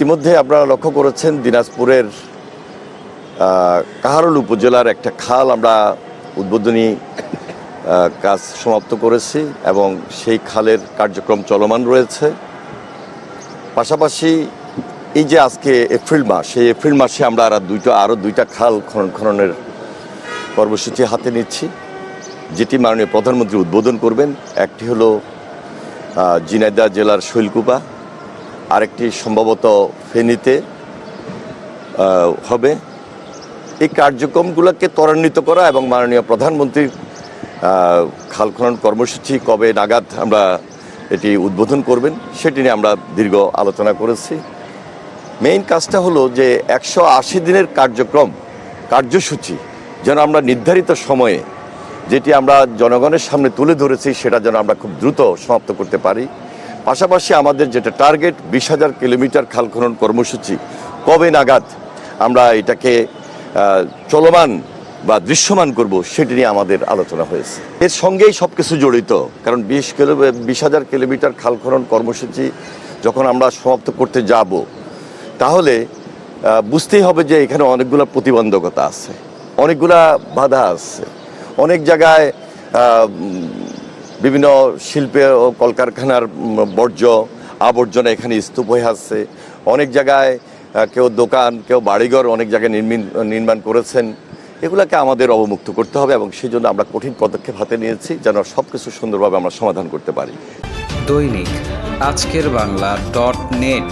ইতিমধ্যে আপনারা লক্ষ্য করেছেন দিনাজপুরের কাহারোল উপজেলার একটা খাল আমরা উদ্বোধনী কাজ সমাপ্ত করেছি এবং সেই খালের কার্যক্রম চলমান রয়েছে। পাশাপাশি এই যে আজকে এপ্রিল মাস, সেই এপ্রিল মাসে আমরা আরও দুইটা খাল খননের কর্মসূচি হাতে নিচ্ছি, যেটি মাননীয় প্রধানমন্ত্রী উদ্বোধন করবেন। একটি হলো ঝিনাইদহ জেলার শৈলকুপা, আরেকটি সম্ভবত ফেনীতে হবে। এই কার্যক্রমগুলোকে ত্বরান্বিত করা এবং মাননীয় প্রধানমন্ত্রীর খাল খনন কর্মসূচি কবে নাগাদ আমরা এটি উদ্বোধন করবেন সেটি নিয়ে আমরা দীর্ঘ আলোচনা করেছি। মেইন কাজটা হলো যে 180 দিনের কার্যসূচি যেন আমরা নির্ধারিত সময়ে, যেটি আমরা জনগণের সামনে তুলে ধরেছি, সেটা যেন আমরা খুব দ্রুত সমাপ্ত করতে পারি। পাশাপাশি আমাদের যেটা টার্গেট 20,000 কিলোমিটার খাল খনন কর্মসূচি, কবে নাগাদ আমরা এটাকে চলমান বা দৃশ্যমান করব সেটি নিয়ে আমাদের আলোচনা হয়েছে। এর সঙ্গেই সব কিছু জড়িত, কারণ 20,000 কিলোমিটার খাল খনন কর্মসূচি যখন আমরা সমাপ্ত করতে যাব, তাহলে বুঝতেই হবে যে এখানে অনেকগুলো প্রতিবন্ধকতা আছে, অনেকগুলা বাধা আছে। অনেক জায়গায় বিভিন্ন শিল্পে ও কলকারখানার বর্জ্য আবর্জনা এখানে স্তূপ হয়ে আসছে। অনেক জায়গায় কেউ দোকান, কেউ বাড়িঘর অনেক জায়গায় নির্মাণ করেছেন। এগুলাকে আমাদের অবমুক্ত করতে হবে এবং সেই জন্য আমরা কঠিন পদক্ষেপ হাতে নিয়েছি যেন সব কিছু সুন্দরভাবে আমরা সমাধান করতে পারি। দৈনিক আজকের বাংলা .net